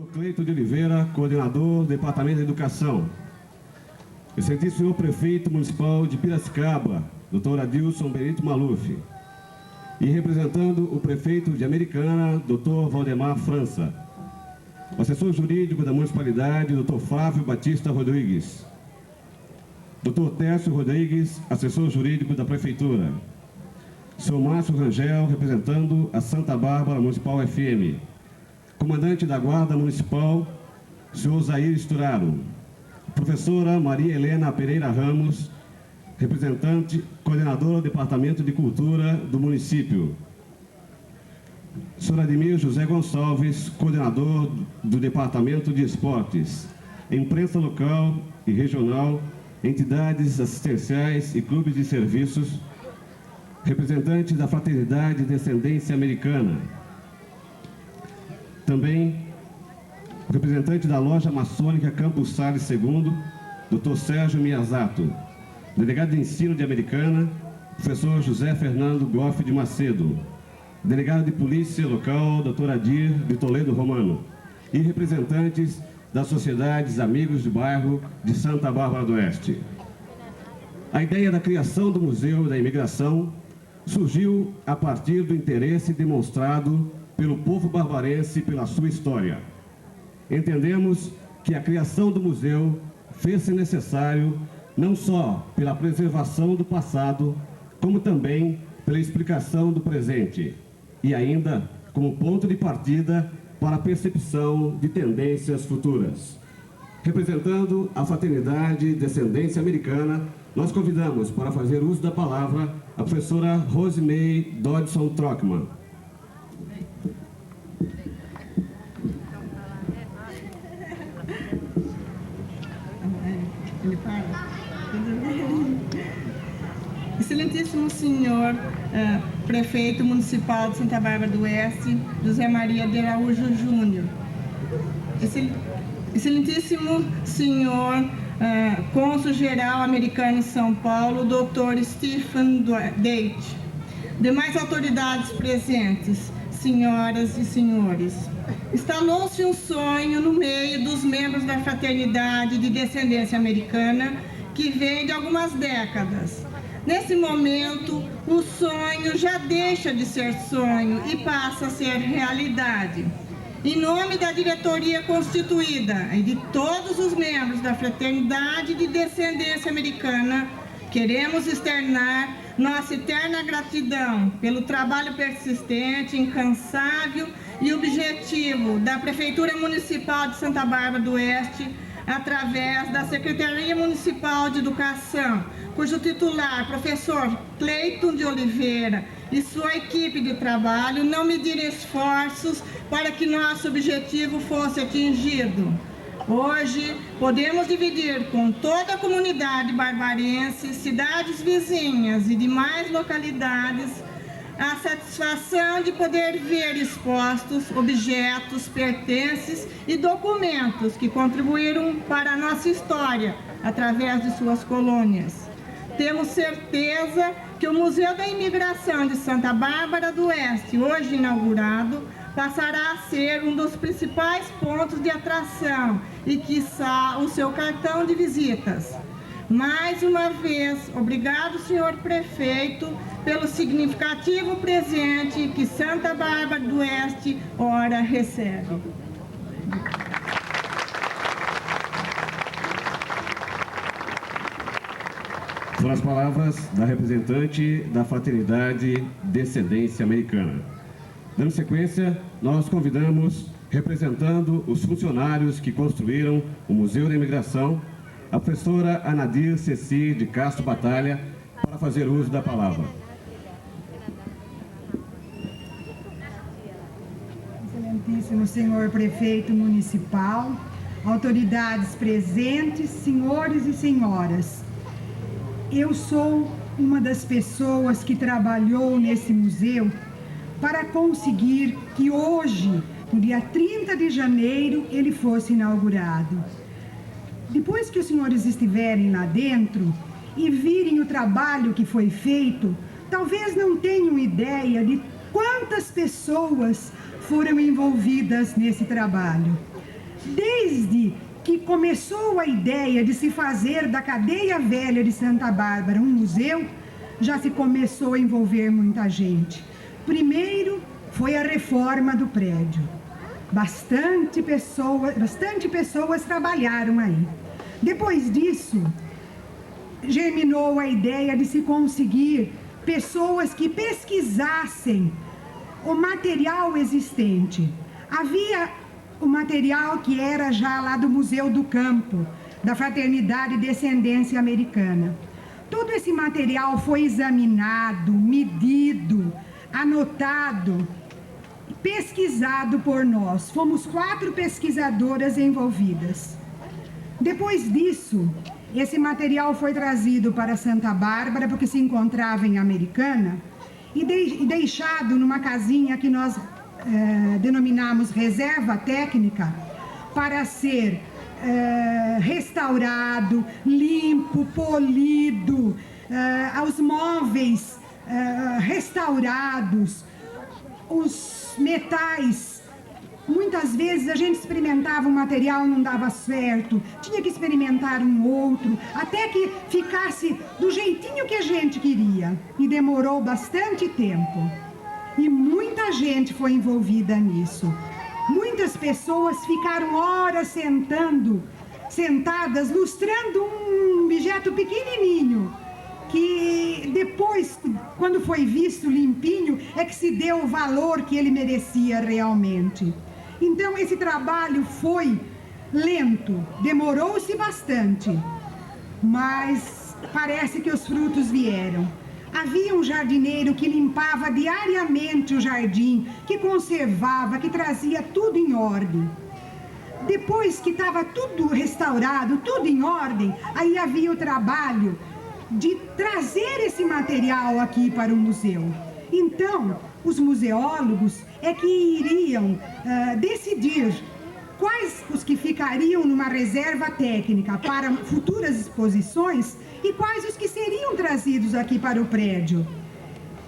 Cleito de Oliveira, coordenador do Departamento de Educação. Excelentíssimo senhor Prefeito Municipal de Piracicaba, Dr. Adilson Benito Maluf. E representando o Prefeito de Americana, Dr. Valdemar França. O assessor jurídico da Municipalidade, Dr. Flávio Batista Rodrigues. Dr. Tércio Rodrigues, assessor jurídico da Prefeitura. Sr. Márcio Rangel, representando a Santa Bárbara Municipal FM. Comandante da Guarda Municipal, Sr. Zair Sturaro. Professora Maria Helena Pereira Ramos, representante, coordenadora do Departamento de Cultura do município. Sr. Ademir José Gonçalves, coordenador do Departamento de Esportes. Imprensa local e regional, entidades assistenciais e clubes de serviços. Representante da Fraternidade Descendência Americana. Também o representante da Loja Maçônica Campos Sales II, Dr. Sérgio Miyazato. Delegado de Ensino de Americana, professor José Fernando Goff de Macedo. Delegado de Polícia Local, Dr. Adir de Toledo Romano. E representantes das sociedades Amigos de Bairro de Santa Bárbara do Oeste. A ideia da criação do Museu da Imigração surgiu a partir do interesse demonstrado pelo povo barbarense pela sua história. Entendemos que a criação do museu fez-se necessário não só pela preservação do passado, como também pela explicação do presente, e ainda como ponto de partida para a percepção de tendências futuras. Representando a Fraternidade Descendência Americana, nós convidamos para fazer uso da palavra a professora Rosemary Dodson Trockman. Excelentíssimo senhor Prefeito Municipal de Santa Bárbara do Oeste, José Maria de Araújo Júnior. Excelentíssimo senhor Cônsul-Geral Americano em São Paulo, Dr. Stephen Date. Demais autoridades presentes, senhoras e senhores. Instalou-se um sonho no meio dos membros da Fraternidade de Descendência Americana que vem de algumas décadas. Nesse momento, o sonho já deixa de ser sonho e passa a ser realidade. Em nome da diretoria constituída e de todos os membros da Fraternidade de Descendência Americana, queremos externar nossa eterna gratidão pelo trabalho persistente, incansável e objetivo da Prefeitura Municipal de Santa Bárbara do Oeste, através da Secretaria Municipal de Educação, cujo titular, professor Cleito de Oliveira, e sua equipe de trabalho não mediram esforços para que nosso objetivo fosse atingido. Hoje, podemos dividir com toda a comunidade barbarense, cidades vizinhas e demais localidades, a satisfação de poder ver expostos objetos, pertences e documentos que contribuíram para a nossa história através de suas colônias. Temos certeza que o Museu da Imigração de Santa Bárbara do Oeste, hoje inaugurado, passará a ser um dos principais pontos de atração e, quiçá, o seu cartão de visitas. Mais uma vez, obrigado, senhor Prefeito, pelo significativo presente que Santa Bárbara do Oeste ora recebe. Foram as palavras da representante da Fraternidade Descendência Americana. Dando sequência, nós convidamos, representando os funcionários que construíram o Museu da Imigração, a professora Anadir Ceci de Castro Batalha, para fazer uso da palavra. Excelentíssimo senhor Prefeito Municipal, autoridades presentes, senhores e senhoras. Eu sou uma das pessoas que trabalhou nesse museu para conseguir que hoje, no dia 30 de janeiro, ele fosse inaugurado. Depois que os senhores estiverem lá dentro e virem o trabalho que foi feito, talvez não tenham ideia de quantas pessoas foram envolvidas nesse trabalho. Desde que começou a ideia de se fazer da Cadeia Velha de Santa Bárbara um museu, já se começou a envolver muita gente. Primeiro foi a reforma do prédio. Bastante pessoas trabalharam aí. Depois disso, germinou a ideia de se conseguir pessoas que pesquisassem o material existente. Havia o material que era já lá do Museu do Campo, da Fraternidade e Descendência Americana. Todo esse material foi examinado, medido, anotado, pesquisado por nós. Fomos 4 pesquisadoras envolvidas. Depois disso, esse material foi trazido para Santa Bárbara, porque se encontrava em Americana, e deixado numa casinha que nós denominamos reserva técnica, para ser restaurado, limpo, polido, os móveis restaurados, os metais. Muitas vezes a gente experimentava um material, não dava certo, tinha que experimentar um outro, até que ficasse do jeitinho que a gente queria. E demorou bastante tempo. E muita gente foi envolvida nisso. Muitas pessoas ficaram horas sentadas, lustrando um objeto pequenininho, que depois, quando foi visto limpinho, é que se deu o valor que ele merecia realmente. Então, esse trabalho foi lento, demorou-se bastante, mas parece que os frutos vieram. Havia um jardineiro que limpava diariamente o jardim, que conservava, que trazia tudo em ordem. Depois que estava tudo restaurado, tudo em ordem, aí havia o trabalho de trazer esse material aqui para o museu. Então, os museólogos é que iriam decidir quais os que ficariam numa reserva técnica para futuras exposições e quais os que seriam trazidos aqui para o prédio.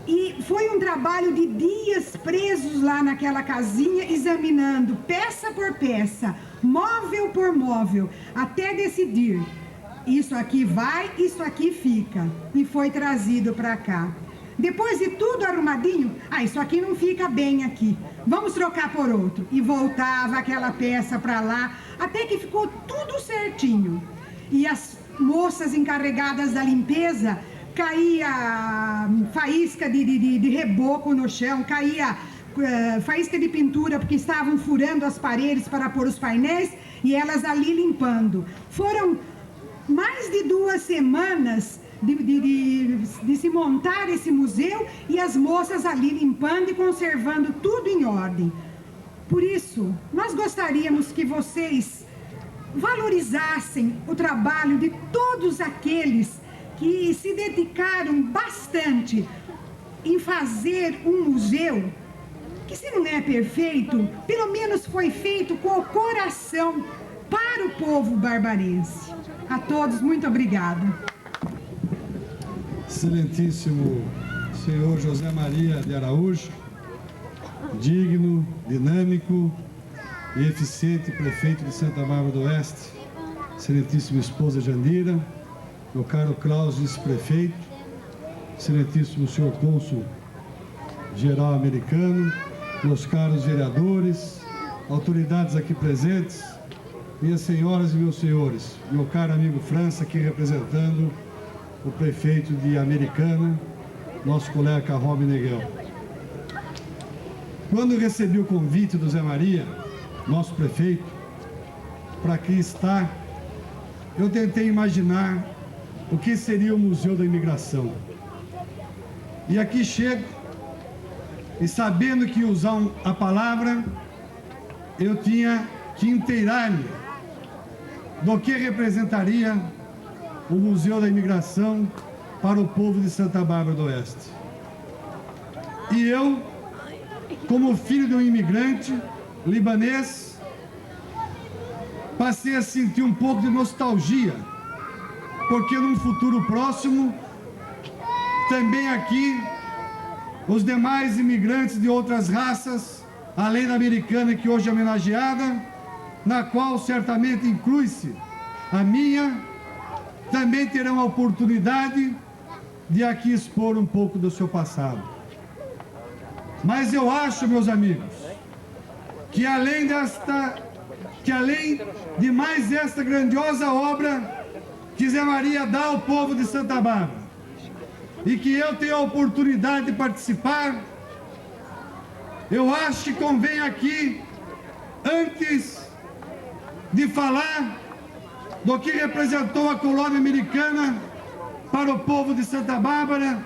E foi um trabalho de dias presos lá naquela casinha, examinando peça por peça, móvel por móvel, até decidir: isso aqui vai, isso aqui fica. E foi trazido para cá. Depois de tudo arrumadinho, isso aqui não fica bem aqui, vamos trocar por outro. E voltava aquela peça para lá, até que ficou tudo certinho. E as moças encarregadas da limpeza, caía faísca de reboco no chão, caía faísca de pintura, porque estavam furando as paredes para pôr os painéis, e elas ali limpando. Foram mais de 2 semanas de se montar esse museu, e as moças ali limpando e conservando tudo em ordem. Por isso, nós gostaríamos que vocês valorizassem o trabalho de todos aqueles que se dedicaram bastante em fazer um museu que, se não é perfeito, pelo menos foi feito com o coração para o povo barbarense. A todos, muito obrigada. Excelentíssimo senhor José Maria de Araújo, digno, dinâmico e eficiente prefeito de Santa Bárbara do Oeste, excelentíssima esposa Jandira, meu caro Klaus, vice-prefeito, excelentíssimo senhor cônsul geral americano, meus caros vereadores, autoridades aqui presentes, minhas senhoras e meus senhores, meu caro amigo França, aqui representando o prefeito de Americana, nosso colega Carro Meneghel. Quando eu recebi o convite do Zé Maria, nosso prefeito, para aqui estar, eu tentei imaginar o que seria o Museu da Imigração. E aqui chego, e sabendo que ia usar a palavra, eu tinha que inteirar-me do que representaria o Museu da Imigração para o povo de Santa Bárbara do Oeste. E eu, como filho de um imigrante libanês, passei a sentir um pouco de nostalgia, porque num futuro próximo, também aqui, os demais imigrantes de outras raças, além da americana que hoje é homenageada, na qual certamente inclui-se a minha, também terão a oportunidade de aqui expor um pouco do seu passado. Mas eu acho, meus amigos, que além de mais esta grandiosa obra que Zé Maria dá ao povo de Santa Bárbara, e que eu tenho a oportunidade de participar, eu acho que convém aqui, antes de falar do que representou a colônia americana para o povo de Santa Bárbara,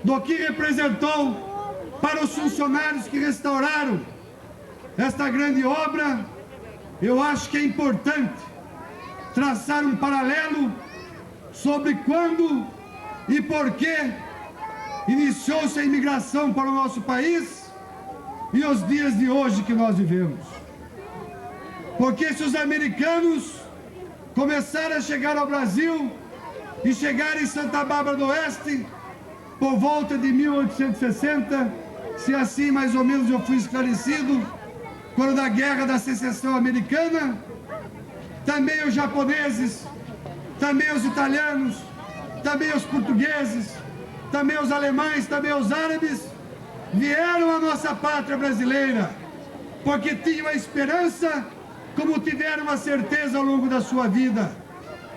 do que representou para os funcionários que restauraram esta grande obra, eu acho que é importante traçar um paralelo sobre quando e por que iniciou-se a imigração para o nosso país e os dias de hoje que nós vivemos. Porque se os americanos começaram a chegar ao Brasil e chegaram em Santa Bárbara do Oeste por volta de 1860, se assim mais ou menos eu fui esclarecido, quando da Guerra da Secessão Americana, também os japoneses, também os italianos, também os portugueses, também os alemães, também os árabes, vieram à nossa pátria brasileira, porque tinham a esperança, como tiveram a certeza ao longo da sua vida,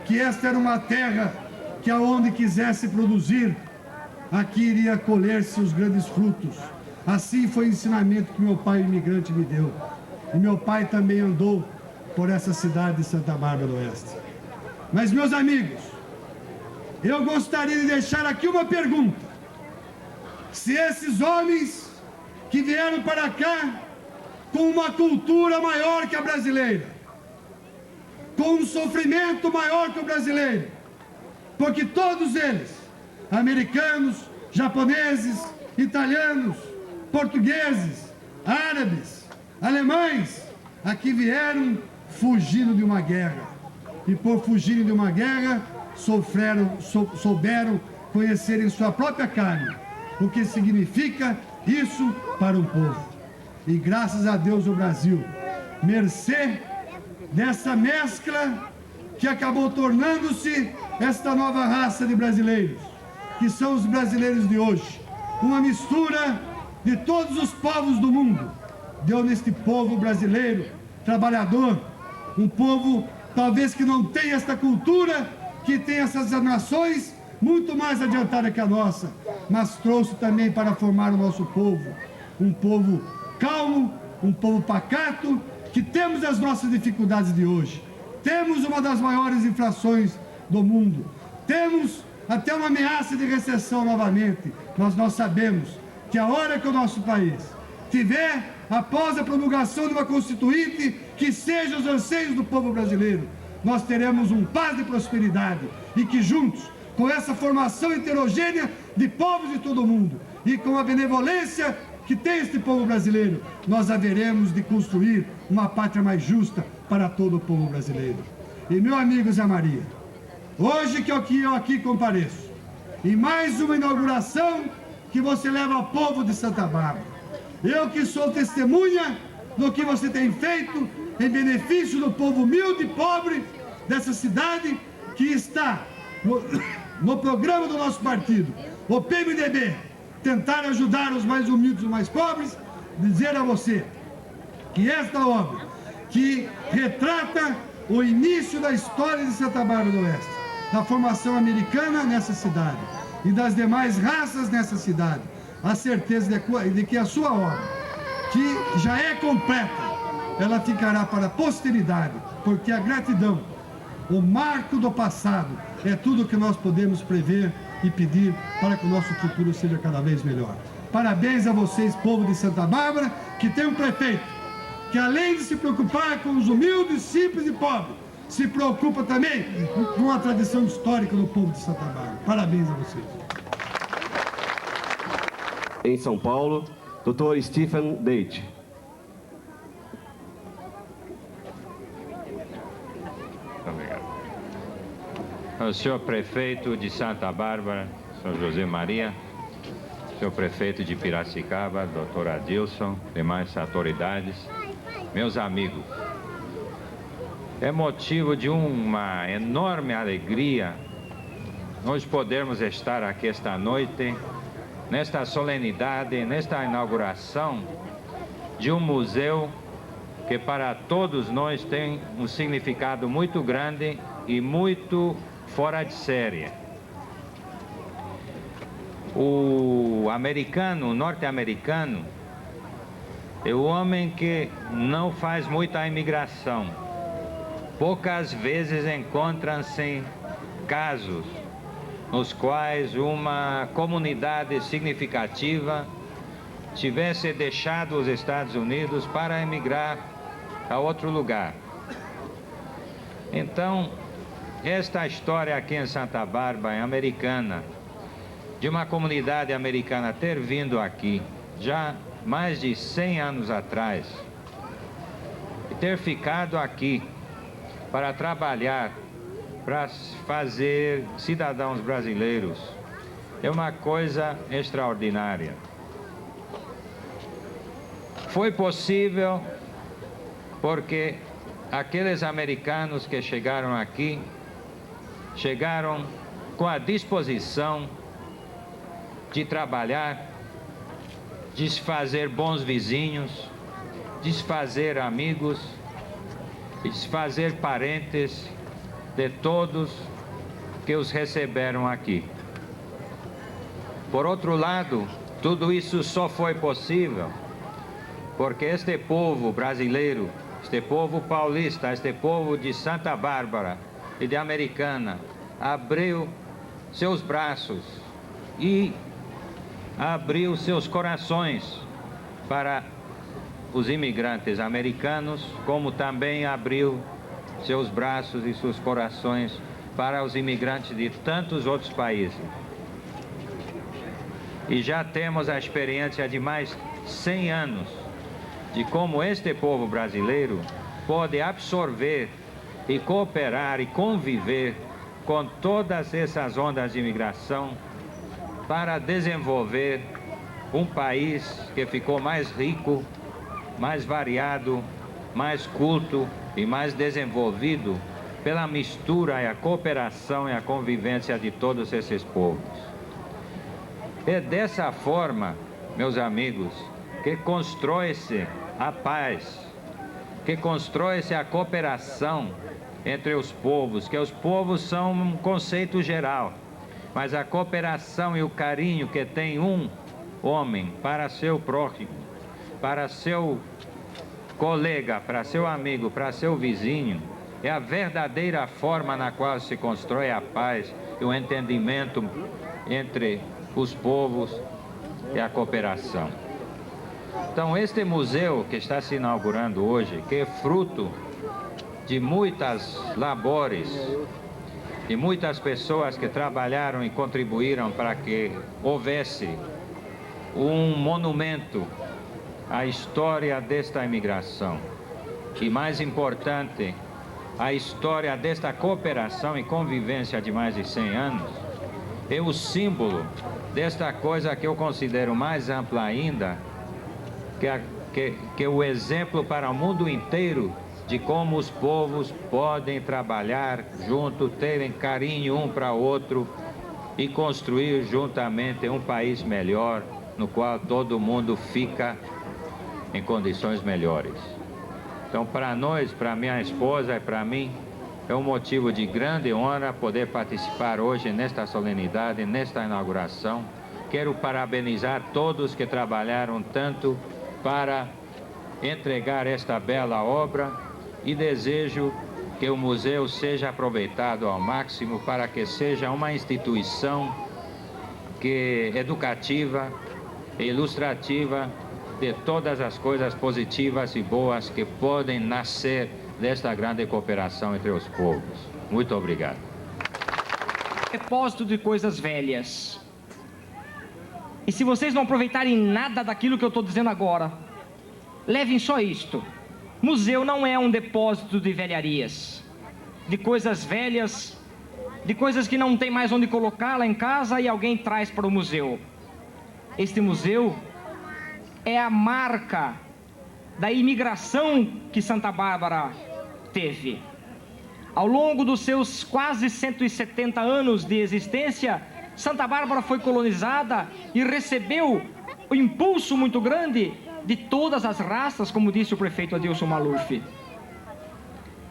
que esta era uma terra que aonde quisesse produzir, aqui iria colher-se os grandes frutos. Assim foi o ensinamento que meu pai imigrante me deu. E meu pai também andou por essa cidade de Santa Bárbara do Oeste. Mas, meus amigos, eu gostaria de deixar aqui uma pergunta. Se esses homens que vieram para cá com uma cultura maior que a brasileira, com um sofrimento maior que o brasileiro, porque todos eles, americanos, japoneses, italianos, portugueses, árabes, alemães, aqui vieram fugindo de uma guerra. E por fugirem de uma guerra, souberam conhecer em sua própria carne o que significa isso para um povo. E graças a Deus o Brasil, mercê dessa mescla que acabou tornando-se esta nova raça de brasileiros, que são os brasileiros de hoje, uma mistura de todos os povos do mundo, deu neste povo brasileiro, trabalhador, um povo talvez que não tem esta cultura, que tem essas nações muito mais adiantada que a nossa, mas trouxe também para formar o nosso povo, um povo calmo, um povo pacato, que temos as nossas dificuldades de hoje. Temos uma das maiores inflações do mundo, temos até uma ameaça de recessão novamente, mas nós sabemos que a hora que o nosso país tiver, após a promulgação de uma Constituinte, que seja os anseios do povo brasileiro, nós teremos um paz de prosperidade e que juntos, com essa formação heterogênea de povos de todo o mundo e com a benevolência que tem este povo brasileiro, nós haveremos de construir uma pátria mais justa para todo o povo brasileiro. E meu amigo Zé Maria, hoje que eu aqui compareço, em mais uma inauguração que você leva ao povo de Santa Bárbara, eu que sou testemunha do que você tem feito em benefício do povo humilde e pobre dessa cidade, que está no programa do nosso partido, o PMDB, tentar ajudar os mais humildes e os mais pobres, dizer a você que esta obra, que retrata o início da história de Santa Bárbara do Oeste, da formação americana nessa cidade e das demais raças nessa cidade, a certeza de que a sua obra, que já é completa, ela ficará para a posteridade, porque a gratidão, o marco do passado, é tudo que nós podemos prever e pedir para que o nosso futuro seja cada vez melhor. Parabéns a vocês, povo de Santa Bárbara, que tem um prefeito que, além de se preocupar com os humildes, simples e pobres, se preocupa também com a tradição histórica do povo de Santa Bárbara. Parabéns a vocês. Em São Paulo, Dr. Stephen Date. Obrigado. Ao senhor prefeito de Santa Bárbara, senhor José Maria, senhor prefeito de Piracicaba, doutor Adilson, demais autoridades, meus amigos, É motivo de uma enorme alegria nós podermos estar aqui esta noite, nesta solenidade, nesta inauguração de um museu que para todos nós tem um significado muito grande e muito fora de série. O norte-americano, é o homem que não faz muita imigração. Poucas vezes encontram-se casos nos quais uma comunidade significativa tivesse deixado os Estados Unidos para emigrar a outro lugar. Então, esta história aqui em Santa Bárbara, americana, de uma comunidade americana ter vindo aqui já mais de 100 anos atrás e ter ficado aqui para trabalhar, para fazer cidadãos brasileiros, é uma coisa extraordinária. Foi possível porque aqueles americanos que chegaram aqui, chegaram com a disposição de trabalhar, de se fazer bons vizinhos, de se fazer amigos, de se fazer parentes de todos que os receberam aqui. Por outro lado, tudo isso só foi possível porque este povo brasileiro, este povo paulista, este povo de Santa Bárbara e de Americana, abriu seus braços e abriu seus corações para os imigrantes americanos, como também abriu seus braços e seus corações para os imigrantes de tantos outros países. E já temos a experiência de mais 100 anos de como este povo brasileiro pode absorver e cooperar e conviver com todas essas ondas de imigração para desenvolver um país que ficou mais rico, mais variado, mais culto e mais desenvolvido pela mistura e a cooperação e a convivência de todos esses povos. É dessa forma, meus amigos, que constrói-se a paz, que constrói-se a cooperação entre os povos, que os povos são um conceito geral, mas a cooperação e o carinho que tem um homem para seu próximo, para seu colega, para seu amigo, para seu vizinho, é a verdadeira forma na qual se constrói a paz e o entendimento entre os povos e a cooperação. Então, este museu que está se inaugurando hoje, que é fruto de muitas labores, de muitas pessoas que trabalharam e contribuíram para que houvesse um monumento à história desta imigração. E mais importante, a história desta cooperação e convivência de mais de 100 anos, é o símbolo desta coisa que eu considero mais ampla ainda, que é o exemplo para o mundo inteiro de como os povos podem trabalhar junto, terem carinho um para o outro e construir juntamente um país melhor, no qual todo mundo fica em condições melhores. Então, para nós, para minha esposa e para mim, é um motivo de grande honra poder participar hoje nesta solenidade, nesta inauguração. Quero parabenizar todos que trabalharam tanto para entregar esta bela obra e desejo que o museu seja aproveitado ao máximo para que seja uma instituição educativa e ilustrativa de todas as coisas positivas e boas que podem nascer desta grande cooperação entre os povos. Muito obrigado. Depósito de coisas velhas. E se vocês não aproveitarem nada daquilo que eu estou dizendo agora, levem só isto. Museu não é um depósito de velharias, de coisas velhas, de coisas que não tem mais onde colocar lá em casa e alguém traz para o museu. Este museu é a marca da imigração que Santa Bárbara teve. Ao longo dos seus quase 170 anos de existência, Santa Bárbara foi colonizada e recebeu um impulso muito grande de todas as raças, como disse o prefeito Adilson Maluf.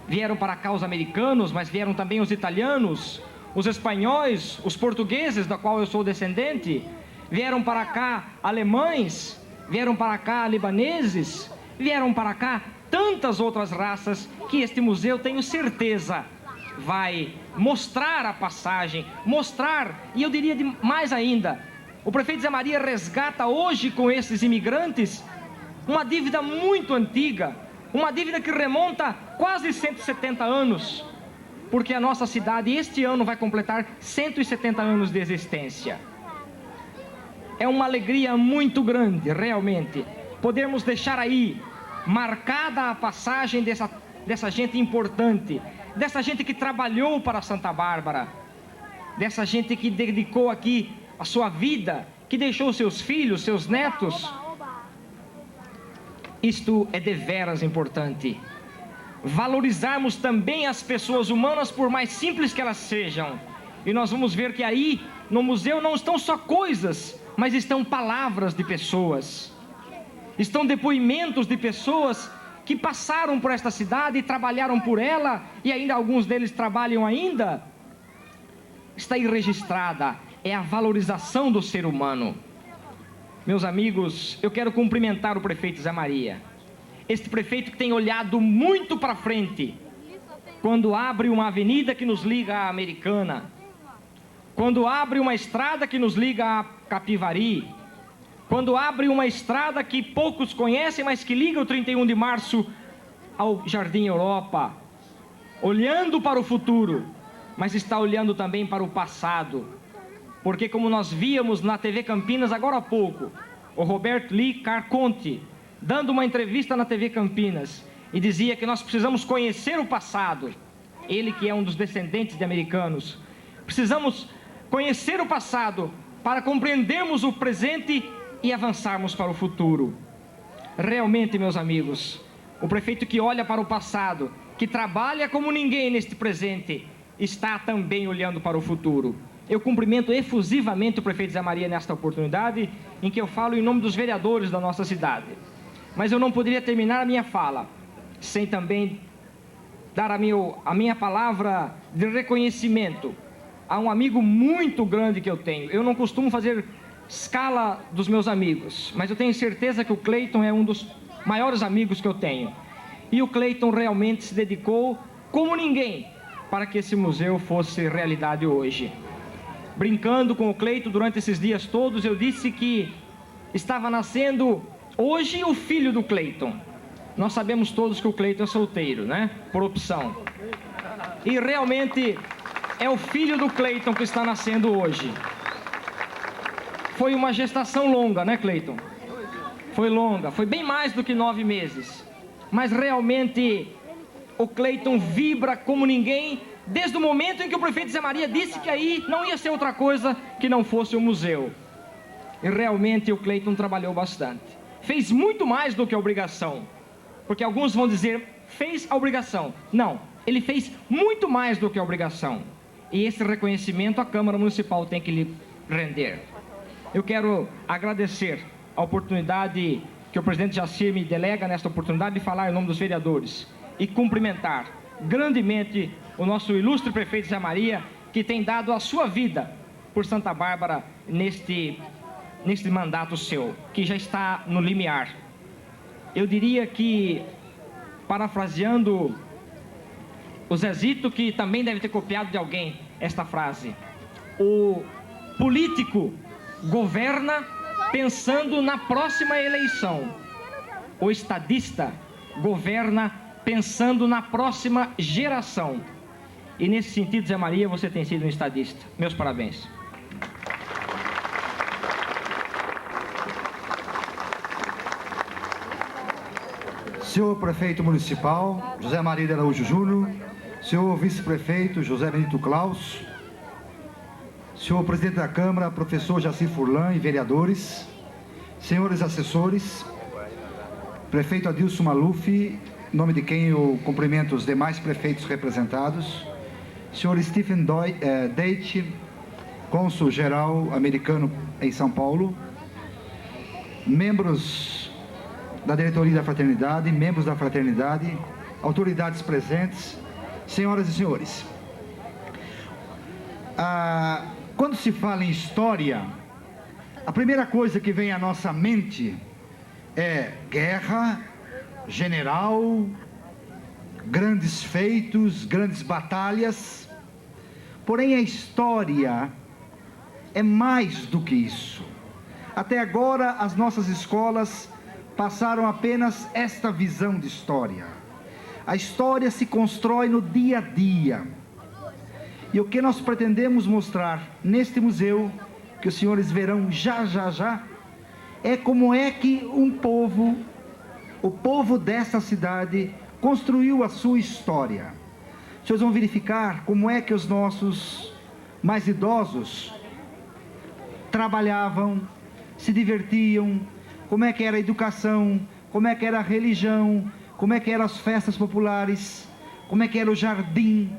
Vieram para cá os americanos, mas vieram também os italianos, os espanhóis, os portugueses, da qual eu sou descendente. Vieram para cá alemães, vieram para cá libaneses, vieram para cá tantas outras raças que este museu, tenho certeza, vai mostrar a passagem, mostrar, e eu diria mais ainda, o prefeito Zé Maria resgata hoje com esses imigrantes uma dívida muito antiga, uma dívida que remonta quase 170 anos, porque a nossa cidade este ano vai completar 170 anos de existência. É uma alegria muito grande, realmente, podermos deixar aí marcada a passagem dessa gente importante, dessa gente que trabalhou para Santa Bárbara, dessa gente que dedicou aqui a sua vida, que deixou seus filhos, seus netos. Isto é deveras importante. Valorizarmos também as pessoas humanas, por mais simples que elas sejam. E nós vamos ver que aí, no museu, não estão só coisas, mas estão palavras de pessoas. Estão depoimentos de pessoas que passaram por esta cidade e trabalharam por ela, e ainda alguns deles trabalham ainda. Está aí registrada, é a valorização do ser humano. Meus amigos, eu quero cumprimentar o prefeito Zé Maria. Este prefeito que tem olhado muito para frente, quando abre uma avenida que nos liga à Americana, quando abre uma estrada que nos liga a Capivari, quando abre uma estrada que poucos conhecem, mas que liga o 31 de março ao Jardim Europa, olhando para o futuro, mas está olhando também para o passado, porque como nós víamos na TV Campinas agora há pouco, o Robert Lee Carconte, dando uma entrevista na TV Campinas, e dizia que nós precisamos conhecer o passado, ele que é um dos descendentes de americanos, precisamos conhecer o passado para compreendermos o presente e avançarmos para o futuro. Realmente, meus amigos, o prefeito que olha para o passado, que trabalha como ninguém neste presente, está também olhando para o futuro. Eu cumprimento efusivamente o prefeito Zé Maria nesta oportunidade, em que eu falo em nome dos vereadores da nossa cidade. Mas eu não poderia terminar a minha fala sem também dar a minha palavra de reconhecimento a um amigo muito grande que eu tenho. Eu não costumo fazer escala dos meus amigos, mas eu tenho certeza que o Cleiton é um dos maiores amigos que eu tenho. E o Cleiton realmente se dedicou como ninguém para que esse museu fosse realidade hoje. Brincando com o Cleiton durante esses dias todos, eu disse que estava nascendo hoje o filho do Cleiton. Nós sabemos todos que o Cleiton é solteiro, né? Por opção. E realmente é o filho do Cleiton que está nascendo hoje. Foi uma gestação longa, né, Cleiton? Foi longa, foi bem mais do que 9 meses. Mas realmente o Cleiton vibra como ninguém, desde o momento em que o prefeito Zé Maria disse que aí não ia ser outra coisa que não fosse o museu. E realmente o Cleiton trabalhou bastante. Fez muito mais do que a obrigação. Porque alguns vão dizer, fez a obrigação. Não, ele fez muito mais do que a obrigação. E esse reconhecimento a Câmara Municipal tem que lhe render. Eu quero agradecer a oportunidade que o presidente Jacir me delega nesta oportunidade de falar em nome dos vereadores e cumprimentar grandemente o nosso ilustre prefeito Zé Maria, que tem dado a sua vida por Santa Bárbara neste mandato seu, que já está no limiar. Eu diria que, parafraseando o Zezito, que também deve ter copiado de alguém esta frase, o político governa pensando na próxima eleição, o estadista governa pensando na próxima geração. E nesse sentido, Zé Maria, você tem sido um estadista. Meus parabéns. Senhor Prefeito Municipal, José Maria de Araújo Júnior, senhor Vice-Prefeito, José Benito Claus, senhor Presidente da Câmara, Professor Jacir Furlan e vereadores, senhores assessores, Prefeito Adilson Maluf em nome de quem eu cumprimento os demais prefeitos representados, senhor Stephen Date, cônsul-geral americano em São Paulo, membros da diretoria da fraternidade, membros da fraternidade, autoridades presentes, senhoras e senhores. Quando se fala em história, a primeira coisa que vem à nossa mente é guerra, general, grandes feitos, grandes batalhas. Porém, a história é mais do que isso. Até agora, as nossas escolas passaram apenas esta visão de história. A história se constrói no dia a dia. E o que nós pretendemos mostrar neste museu, que os senhores verão já, é como é que um povo, o povo desta cidade, construiu a sua história. Vocês vão verificar como é que os nossos mais idosos trabalhavam, se divertiam, como é que era a educação, como é que era a religião, como é que eram as festas populares, como é que era o jardim,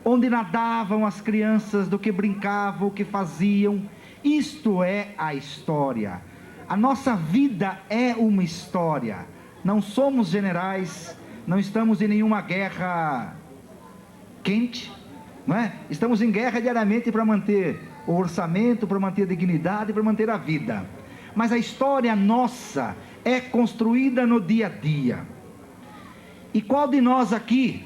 onde nadavam as crianças, do que brincavam, o que faziam. Isto é a história. A nossa vida é uma história. Não somos generais, não estamos em nenhuma guerra quente, não é? Estamos em guerra diariamente para manter o orçamento, para manter a dignidade, para manter a vida. Mas a história nossa é construída no dia a dia. E qual de nós aqui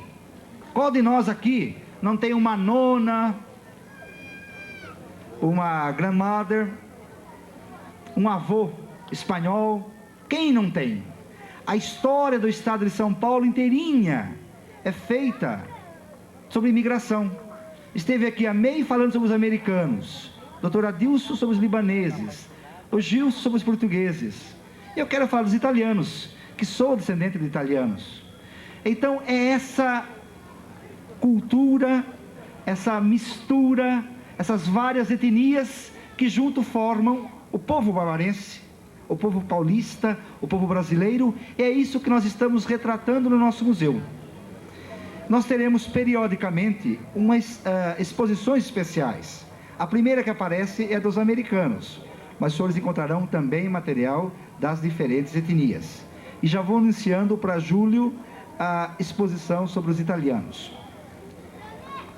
não tem uma nona, uma grandmother, um avô espanhol? Quem não tem? A história do estado de São Paulo inteirinha é feita sobre imigração. Esteve aqui a May falando sobre os americanos, doutor Adilson sobre os libaneses, o Gilson sobre os portugueses. Eu quero falar dos italianos, que sou descendente de italianos. Então é essa cultura, essa mistura, essas várias etnias que junto formam o povo barbarense, o povo paulista, o povo brasileiro. É isso que nós estamos retratando no nosso museu. Nós teremos periodicamente exposições especiais. A primeira que aparece é dos americanos, mas os senhores encontrarão também material das diferentes etnias. E já vou anunciando para julho a exposição sobre os italianos.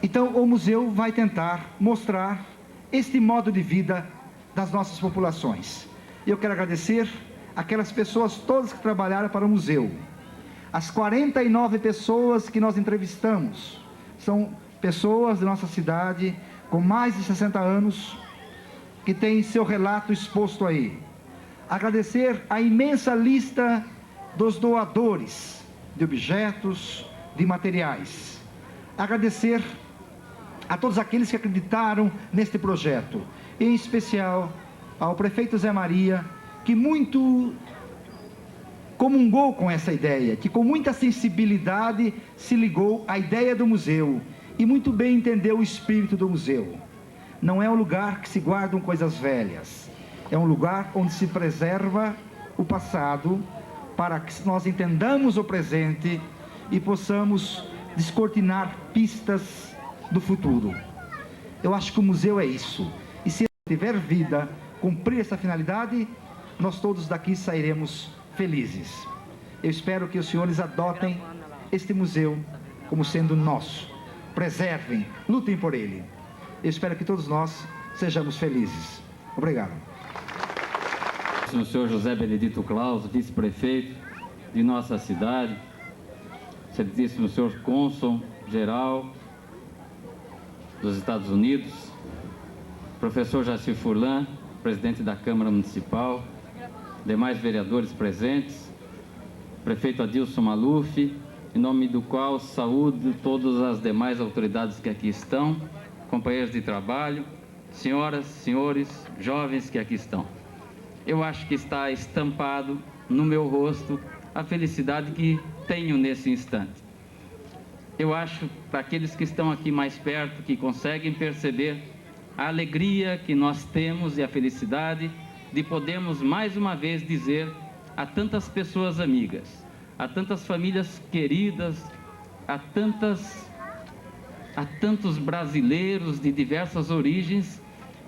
Então, o museu vai tentar mostrar este modo de vida das nossas populações. Eu quero agradecer aquelas pessoas todas que trabalharam para o museu. As 49 pessoas que nós entrevistamos são pessoas da nossa cidade com mais de 60 anos, que têm seu relato exposto aí. Agradecer a imensa lista dos doadores de objetos, de materiais. Agradecer a todos aqueles que acreditaram neste projeto, em especial ao prefeito Zé Maria, que muito comungou com essa ideia, que com muita sensibilidade se ligou à ideia do museu e muito bem entendeu o espírito do museu. Não é um lugar que se guardam coisas velhas, é um lugar onde se preserva o passado para que nós entendamos o presente e possamos descortinar pistas do futuro. Eu acho que o museu é isso. E se tiver vida, cumprir essa finalidade, nós todos daqui sairemos felizes. Eu espero que os senhores adotem este museu como sendo nosso. Preservem, lutem por ele. Eu espero que todos nós sejamos felizes. Obrigado. O senhor José Benedito Claus, vice-prefeito de nossa cidade, excelentíssimo senhor cônsul-geral dos Estados Unidos, professor Jaci Furlan, presidente da Câmara Municipal, demais vereadores presentes, prefeito Adilson Maluf, em nome do qual saúdo todas as demais autoridades que aqui estão, companheiros de trabalho, senhoras, senhores, jovens que aqui estão. Eu acho que está estampado no meu rosto a felicidade que tenho nesse instante. Eu acho, para aqueles que estão aqui mais perto, que conseguem perceber a alegria que nós temos e a felicidade de podermos mais uma vez dizer a tantas pessoas amigas, a tantas famílias queridas, a tantos brasileiros de diversas origens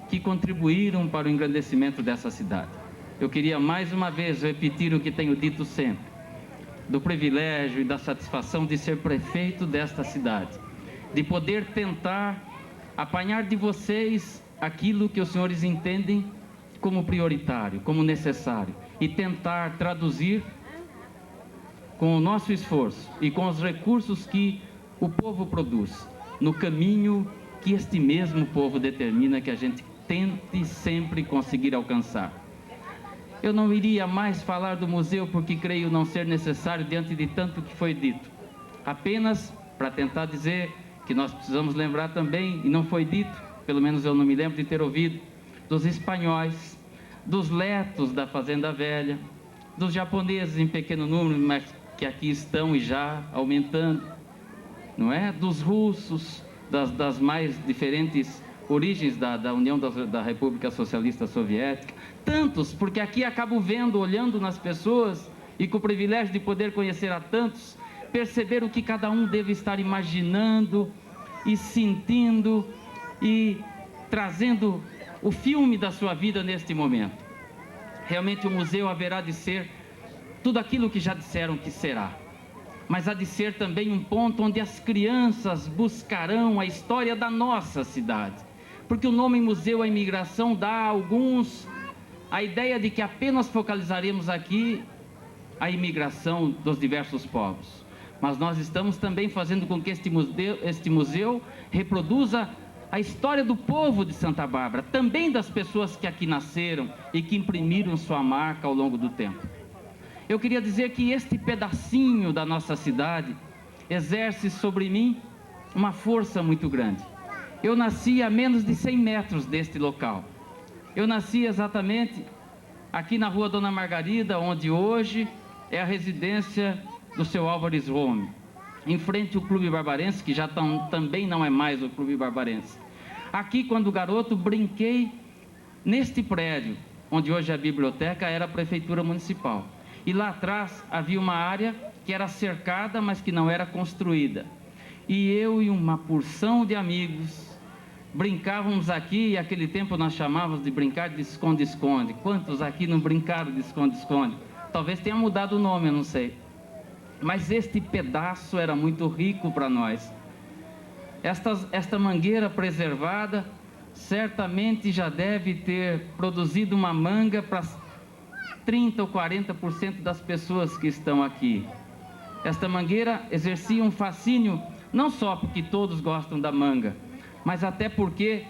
que contribuíram para o engrandecimento dessa cidade. Eu queria mais uma vez repetir o que tenho dito sempre, do privilégio e da satisfação de ser prefeito desta cidade, de poder tentar apanhar de vocês aquilo que os senhores entendem como prioritário, como necessário, e tentar traduzir com o nosso esforço e com os recursos que o povo produz, no caminho que este mesmo povo determina que a gente tente sempre conseguir alcançar. Eu não iria mais falar do museu porque creio não ser necessário diante de tanto que foi dito. Apenas para tentar dizer que nós precisamos lembrar também, e não foi dito, pelo menos eu não me lembro de ter ouvido, dos espanhóis, dos letos da Fazenda Velha, dos japoneses em pequeno número, mas que aqui estão e já aumentando, não é? Dos russos, das mais diferentes origens da União da República Socialista Soviética, tantos, porque aqui acabo vendo, olhando nas pessoas e com o privilégio de poder conhecer a tantos, perceber o que cada um deve estar imaginando e sentindo e trazendo o filme da sua vida neste momento. Realmente o museu haverá de ser tudo aquilo que já disseram que será, mas há de ser também um ponto onde as crianças buscarão a história da nossa cidade, porque o nome Museu à Imigração dá a alguns a ideia de que apenas focalizaremos aqui a imigração dos diversos povos, mas nós estamos também fazendo com que este museu reproduza a história do povo de Santa Bárbara, também das pessoas que aqui nasceram e que imprimiram sua marca ao longo do tempo. Eu queria dizer que este pedacinho da nossa cidade exerce sobre mim uma força muito grande. Eu nasci a menos de 100 metros deste local. Eu nasci exatamente aqui na rua Dona Margarida, onde hoje é a residência do seu Álvares Rome, em frente ao Clube Barbarense, que já também não é mais o Clube Barbarense. Aqui, quando garoto, brinquei neste prédio, onde hoje é a biblioteca, era a Prefeitura Municipal. E lá atrás havia uma área que era cercada, mas que não era construída. E eu e uma porção de amigos brincávamos aqui, e naquele tempo nós chamávamos de brincar de esconde-esconde. Quantos aqui não brincaram de esconde-esconde? Talvez tenha mudado o nome, eu não sei. Mas este pedaço era muito rico para nós. Esta mangueira preservada certamente já deve ter produzido uma manga para 30% ou 40% das pessoas que estão aqui. Esta mangueira exercia um fascínio, não só porque todos gostam da manga, mas até porque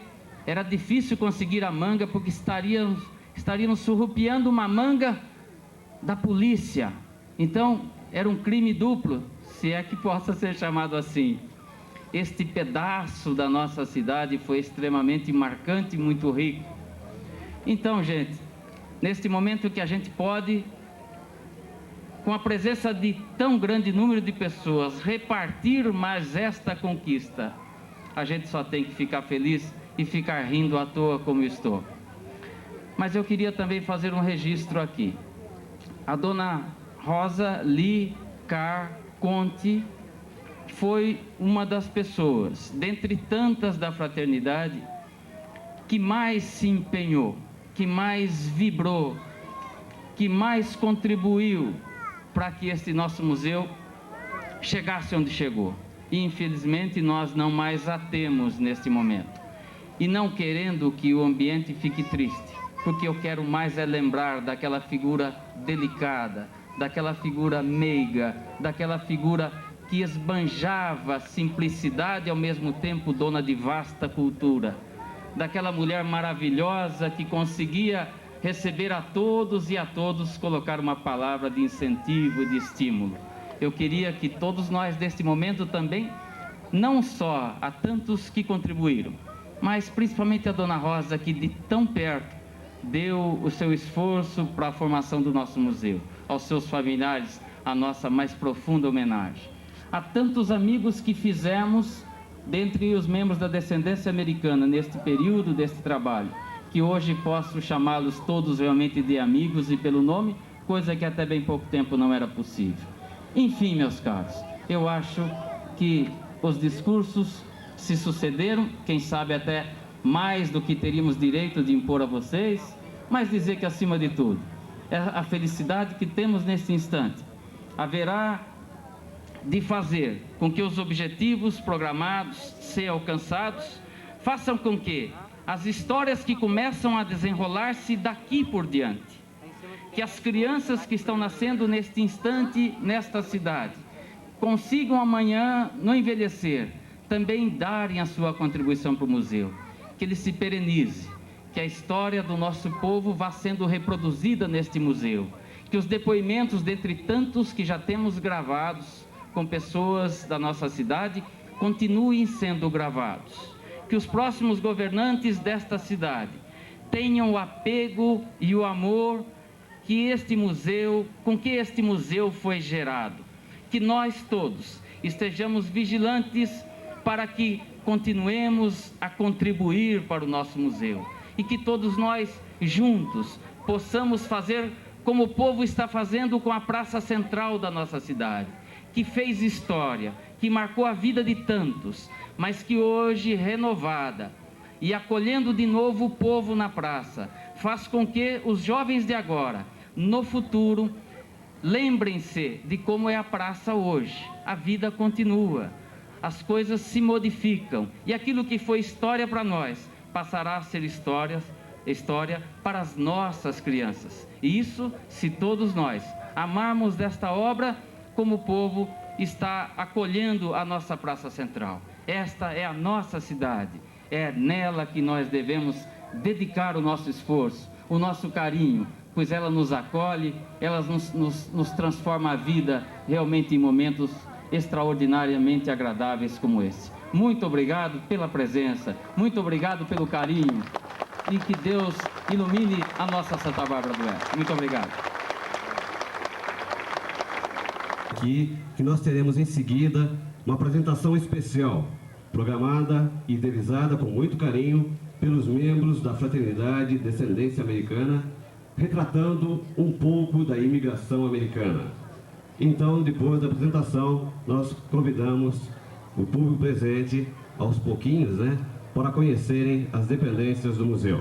era difícil conseguir a manga, porque estaríamos surrupiando uma manga da polícia. Então, era um crime duplo, se é que possa ser chamado assim. Este pedaço da nossa cidade foi extremamente marcante e muito rico. Então, gente, neste momento que a gente pode, com a presença de tão grande número de pessoas, repartir mais esta conquista, a gente só tem que ficar feliz e ficar rindo à toa como estou. Mas eu queria também fazer um registro aqui. A dona Rosa Lee Carr Conte foi uma das pessoas, dentre tantas da fraternidade, que mais se empenhou, que mais vibrou, que mais contribuiu para que este nosso museu chegasse onde chegou. E infelizmente nós não mais a temos neste momento. E não querendo que o ambiente fique triste, porque eu quero mais é lembrar daquela figura delicada, daquela figura meiga, daquela figura que esbanjava simplicidade e ao mesmo tempo dona de vasta cultura, daquela mulher maravilhosa que conseguia receber a todos e a todos colocar uma palavra de incentivo e de estímulo. Eu queria que todos nós neste momento também, não só a tantos que contribuíram, mas principalmente a dona Rosa, que de tão perto deu o seu esforço para a formação do nosso museu, aos seus familiares, a nossa mais profunda homenagem. A tantos amigos que fizemos, dentre os membros da descendência americana, neste período deste trabalho, que hoje posso chamá-los todos realmente de amigos e pelo nome, coisa que até bem pouco tempo não era possível. Enfim, meus caros, eu acho que os discursos se sucederam, quem sabe até mais do que teríamos direito de impor a vocês, mas dizer que, acima de tudo, é a felicidade que temos neste instante haverá de fazer com que os objetivos programados sejam alcançados, façam com que as histórias que começam a desenrolar-se daqui por diante, que as crianças que estão nascendo neste instante, nesta cidade, consigam amanhã, no envelhecer, também darem a sua contribuição para o museu, que ele se perenize, que a história do nosso povo vá sendo reproduzida neste museu, que os depoimentos, dentre tantos que já temos gravados com pessoas da nossa cidade, continuem sendo gravados, que os próximos governantes desta cidade tenham o apego e o amor que com que este museu foi gerado, que nós todos estejamos vigilantes para que continuemos a contribuir para o nosso museu e que todos nós juntos possamos fazer como o povo está fazendo com a praça central da nossa cidade, que fez história, que marcou a vida de tantos, mas que hoje, renovada e acolhendo de novo o povo na praça, faz com que os jovens de agora, no futuro, lembrem-se de como é a praça hoje. A vida continua, as coisas se modificam e aquilo que foi história para nós passará a ser história para as nossas crianças. E isso, se todos nós amarmos desta obra como o povo está acolhendo a nossa praça central. Esta é a nossa cidade, é nela que nós devemos dedicar o nosso esforço, o nosso carinho, pois ela nos acolhe, ela nos transforma a vida realmente em momentos extraordinariamente agradáveis como esse. Muito obrigado pela presença, muito obrigado pelo carinho e que Deus ilumine a nossa Santa Bárbara do Oeste. Muito obrigado. Aqui, que nós teremos em seguida uma apresentação especial, programada e idealizada com muito carinho pelos membros da Fraternidade Descendência Americana, retratando um pouco da imigração americana. Então, depois da apresentação, nós convidamos o público presente, aos pouquinhos, para conhecerem as dependências do museu.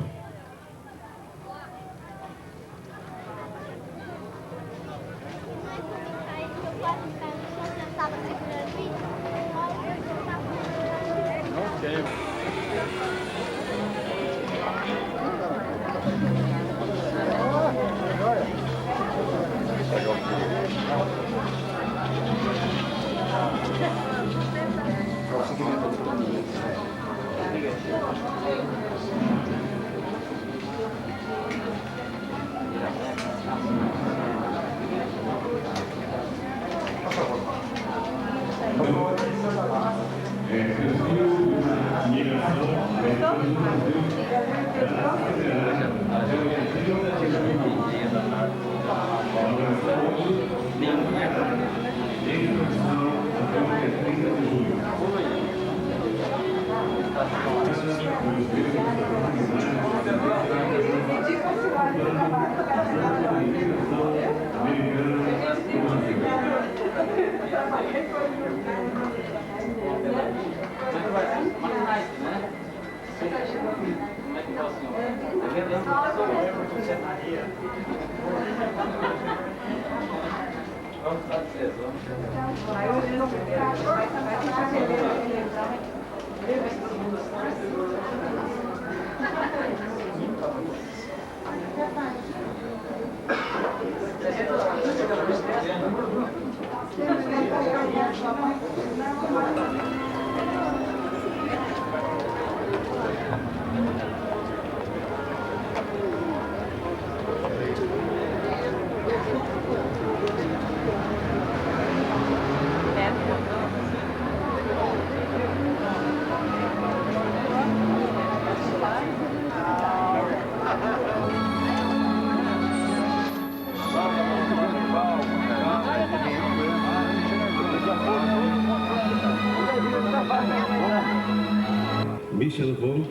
Michel Von,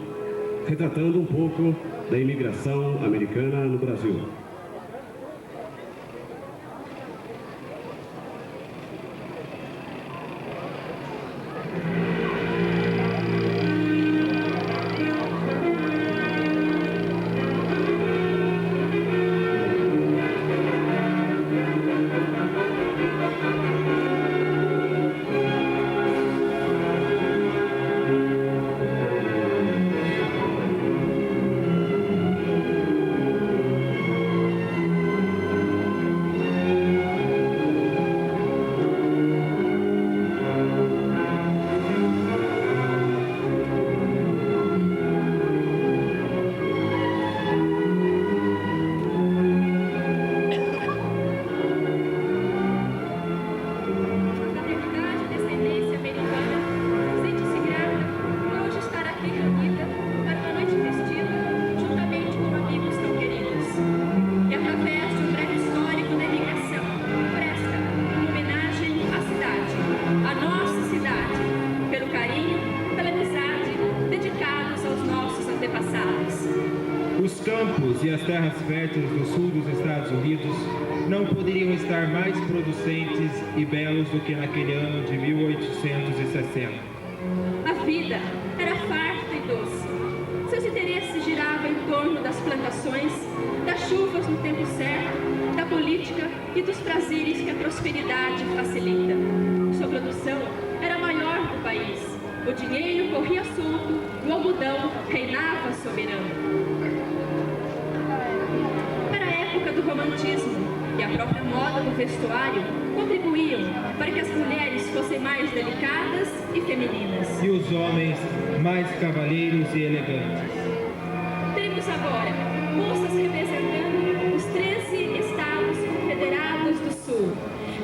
retratando um pouco da imigração americana no Brasil. campos e as terras férteis do sul dos Estados Unidos não poderiam estar mais producentes e belos do que naquele ano de 1860. A vida era farta e doce. Seus interesses giravam em torno das plantações, das chuvas no tempo certo, da política e dos prazeres que a prosperidade facilita. Sua produção era a maior do país. O dinheiro corria solto e o algodão reinava soberano. Era a época do romantismo e a própria moda do vestuário contribuíam para que as mulheres fossem mais delicadas e femininas. E os homens mais cavalheiros e elegantes. Temos agora moças representando os 13 estados confederados do Sul.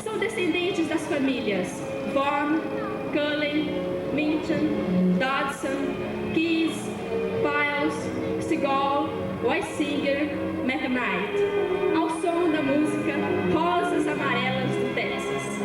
São descendentes das famílias Vaughan, Cullen, Minton, Dodson, Keyes, Piles, Seagull, Weisinger, McKnight, ao som da música Rosas Amarelas do Texas.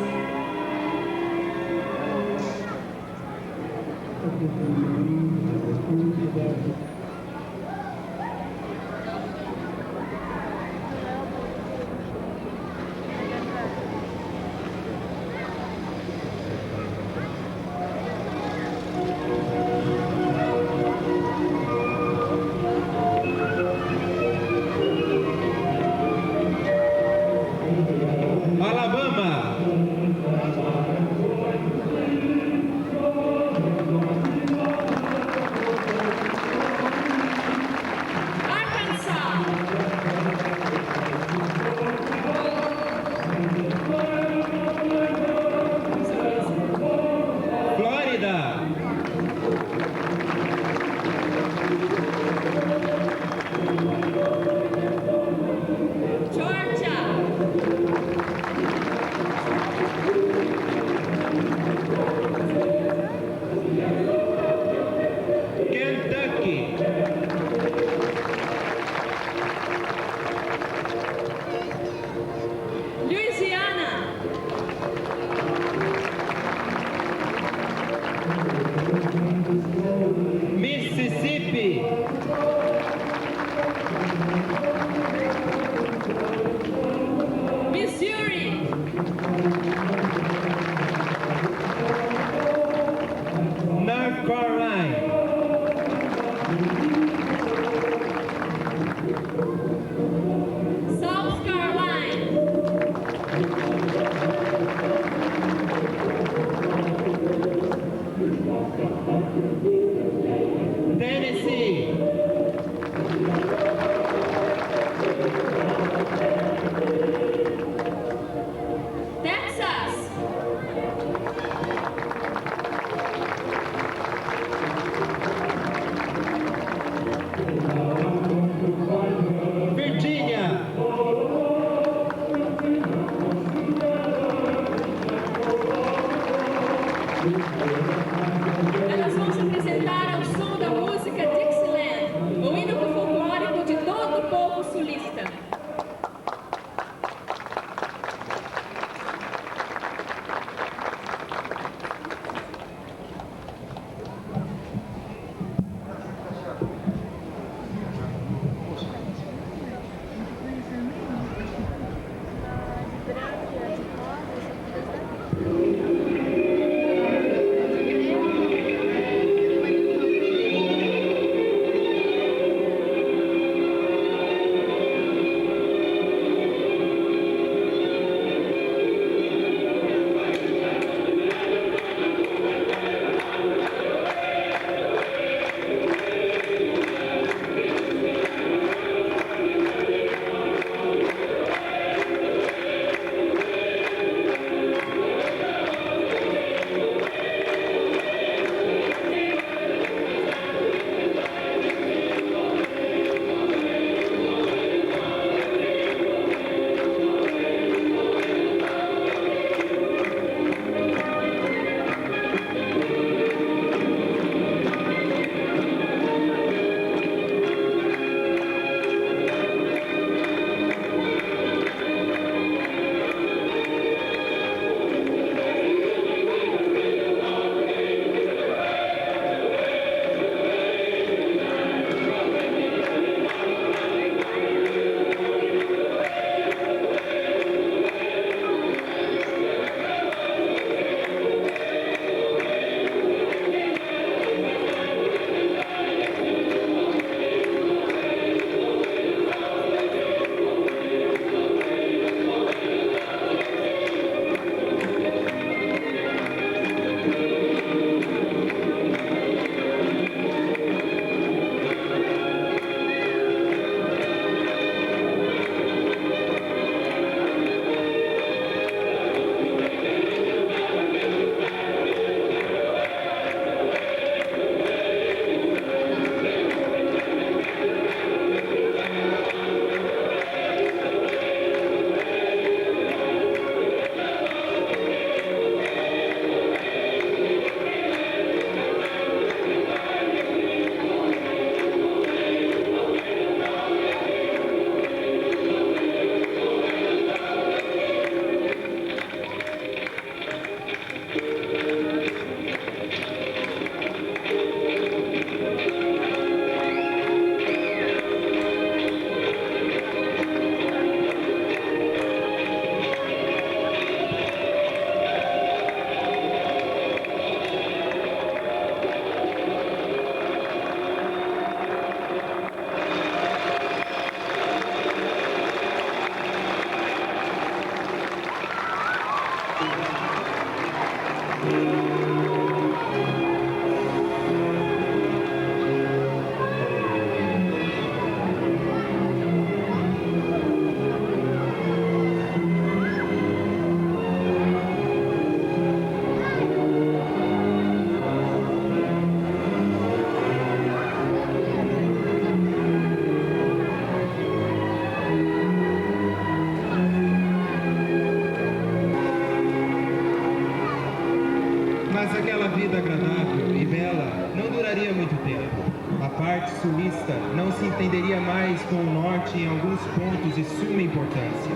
parte sulista não se entenderia mais com o norte em alguns pontos de suma importância.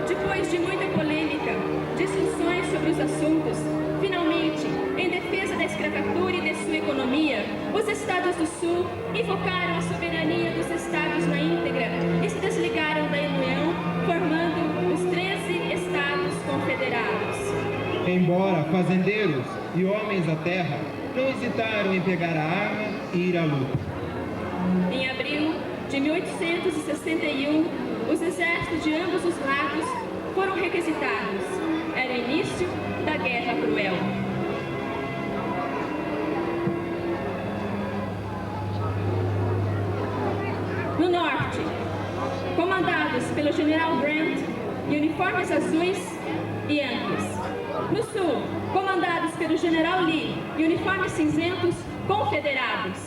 Depois de muita polêmica, discussões sobre os assuntos, finalmente, em defesa da escravatura e de sua economia, os Estados do Sul invocaram a soberania dos Estados na íntegra e se desligaram da União, formando os 13 Estados confederados. Embora fazendeiros e homens da terra não hesitaram em pegar a arma e ir à luta. Em abril de 1861, os exércitos de ambos os lados foram requisitados. Era o início da Guerra Cruel. No norte, comandados pelo general Grant e uniformes azuis e amplos. No sul, comandados pelo general Lee e uniformes cinzentos confederados.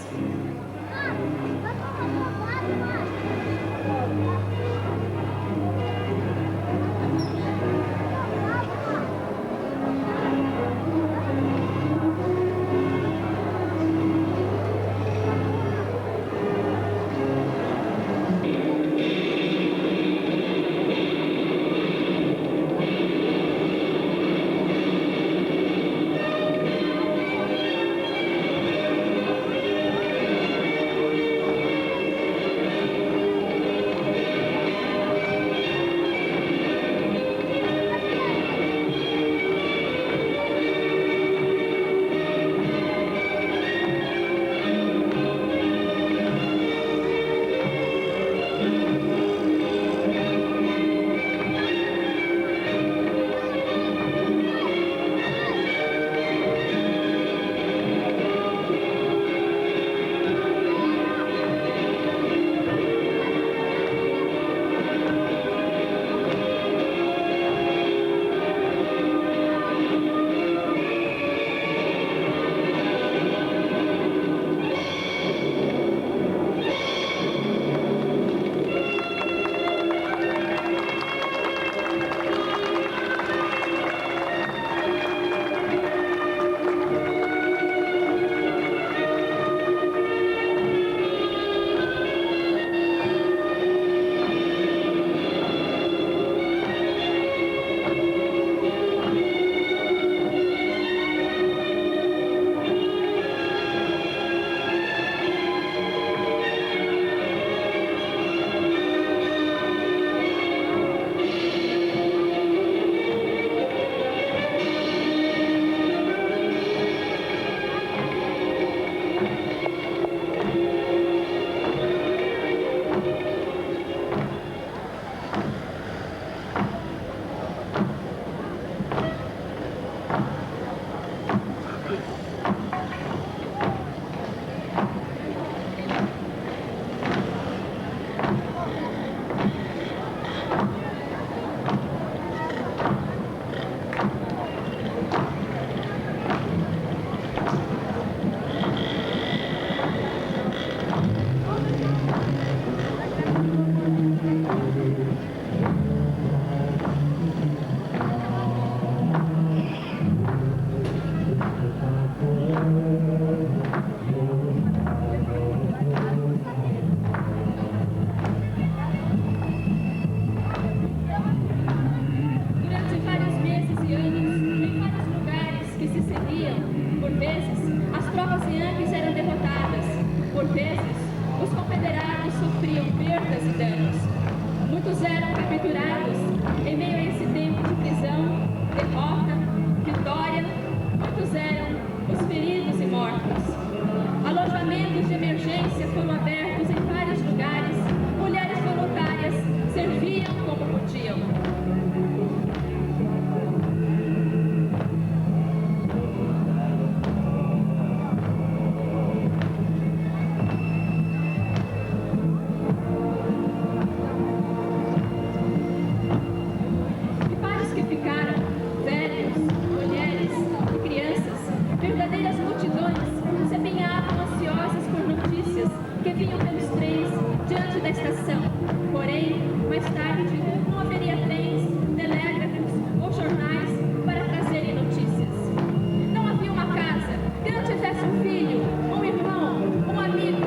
Um filho, um irmão, um amigo,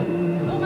um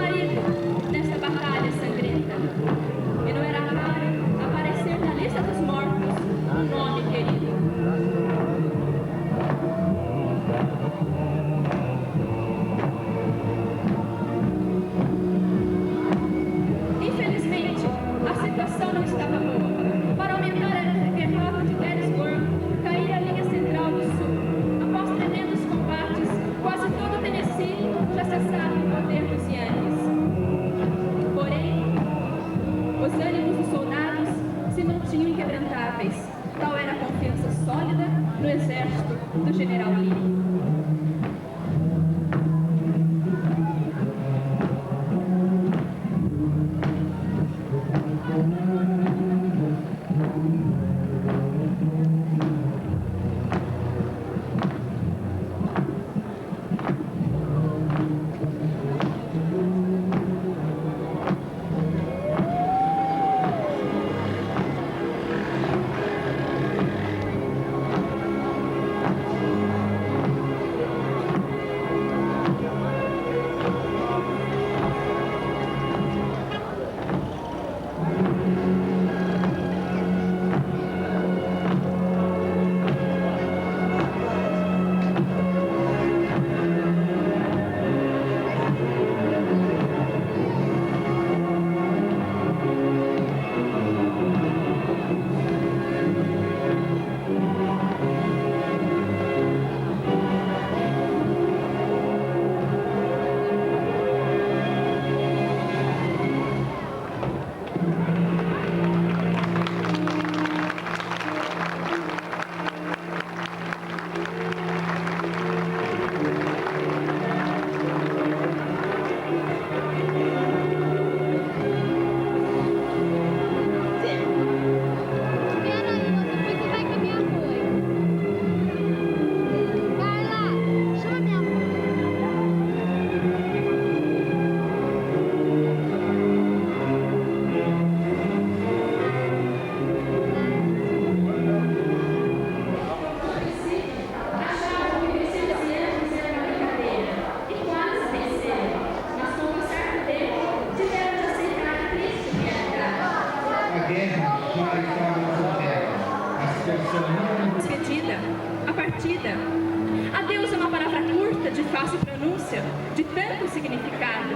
importância, de tanto significado.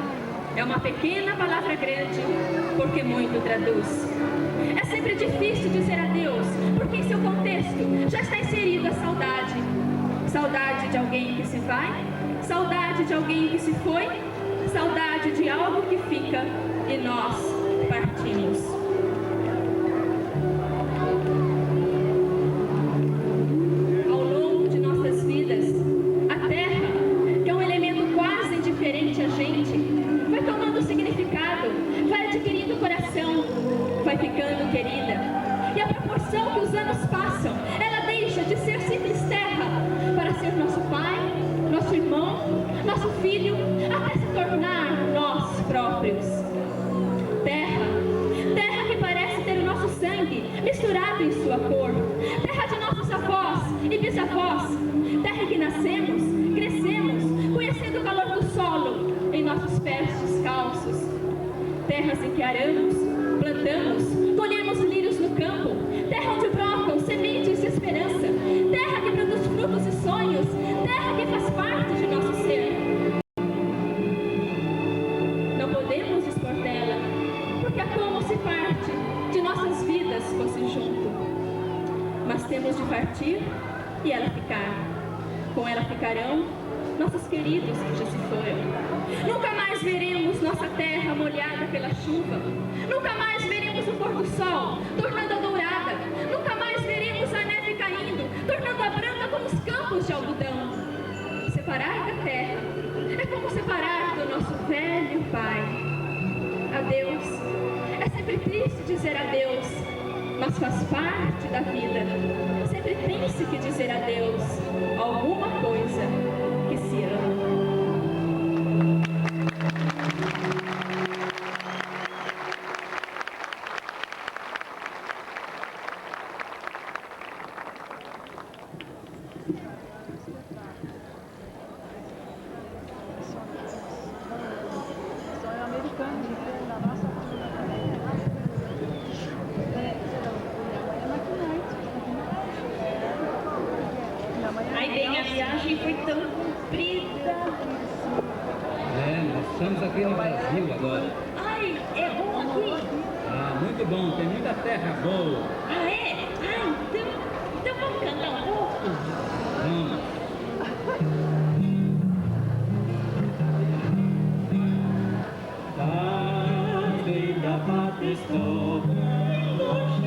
É uma pequena palavra grande, porque muito traduz. É sempre difícil dizer adeus, porque em seu contexto já está inserido a saudade. Saudade de alguém que se vai, saudade de alguém que se foi, saudade de algo que fica e nós partimos. Ao longo de nossas vidas, a terra, que é um elemento quase indiferente a gente, vai tomando significado, vai adquirindo coração, vai ficando querida. E à proporção que os anos passam, ela deixa de ser simples terra para ser nosso pai, nosso irmão, nosso filho, até se tornar nós próprios. Terra que parece ter o nosso sangue misturado em sua cor. Terra de nossos avós e bisavós. Terra em que nascemos, crescemos, conhecendo o calor do solo em nossos pés descalços. Terras em que aramos, plantamos, colhemos lírios no campo. Terra onde brotam sementes de esperança. Terra que produz frutos e sonhos. Terra que faz parte de nosso ser. Não podemos expor dela, porque é como se parte de nossas vidas fosse junto. Mas temos de partir e ela ficar. Com ela ficarão nossos queridos que já se foram. Nunca mais veremos nossa terra molhada pela chuva. Nunca mais veremos o pôr do sol, tornando-a dourada. Nunca mais veremos a neve caindo, tornando-a branca como os campos de algodão. Separar da terra é como separar do nosso velho pai. Adeus. É sempre triste dizer adeus, mas faz parte da vida. Sempre pense que dizer adeus a alguma coisa que se ama. Aí bem, a viagem foi tão comprida. Nós estamos aqui no Brasil agora. Ai, é bom aqui? Ah, muito bom, tem muita terra boa. Ah, é? Ah, então vamos cantar um pouco? Vamos. Tarde da pátria estou bem longe.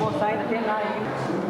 almoçar ainda tem lá ainda.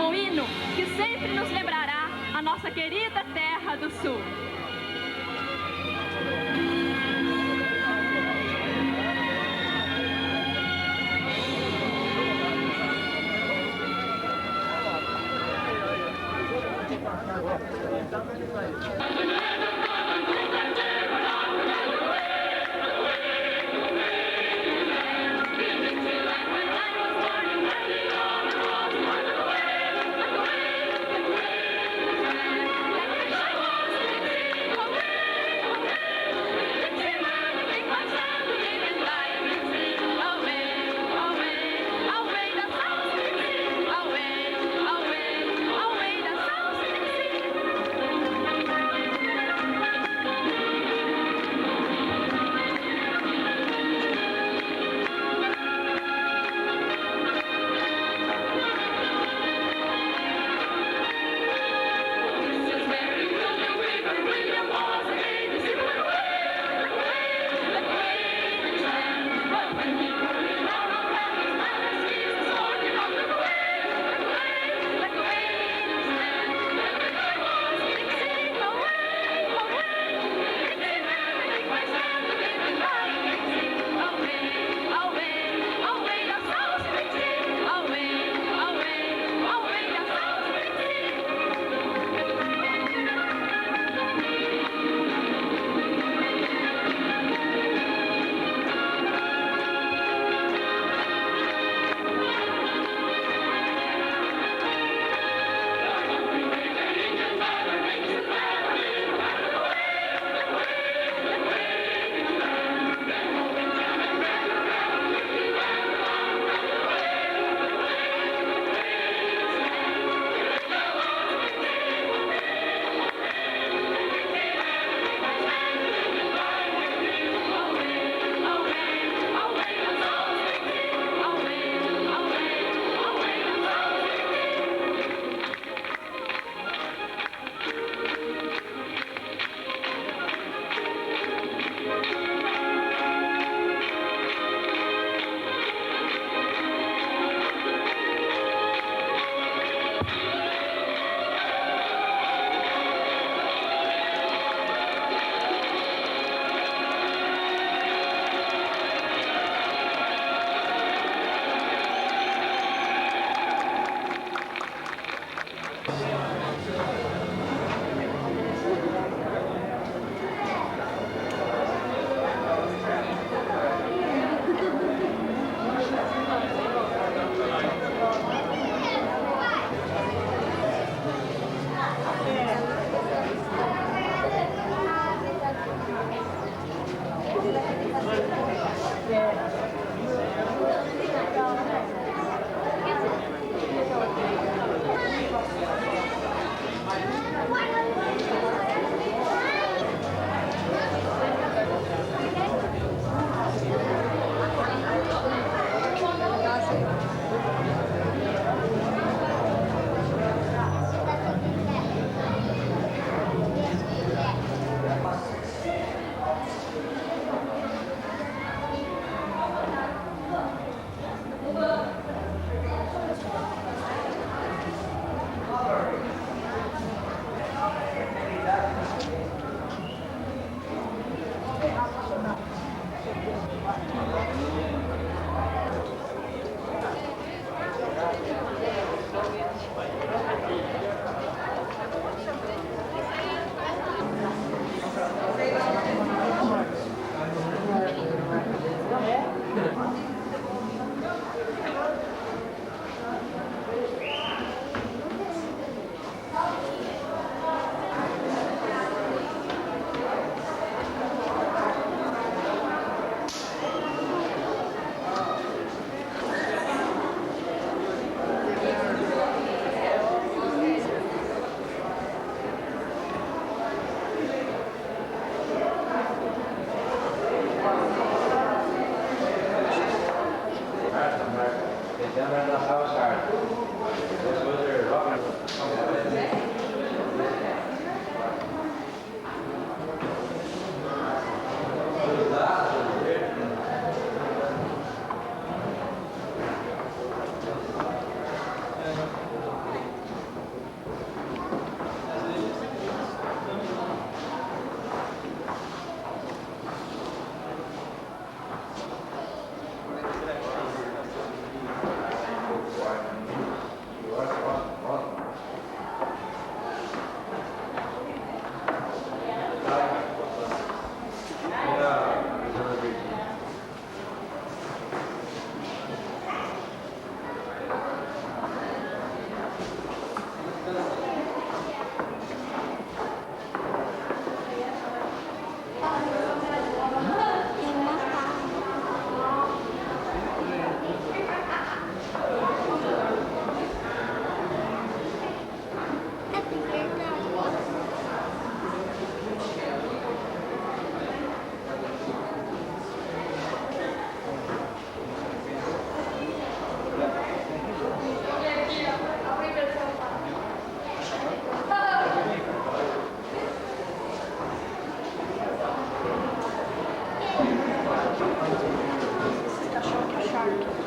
Um hino que sempre nos lembrará a nossa querida terra do Sul. York.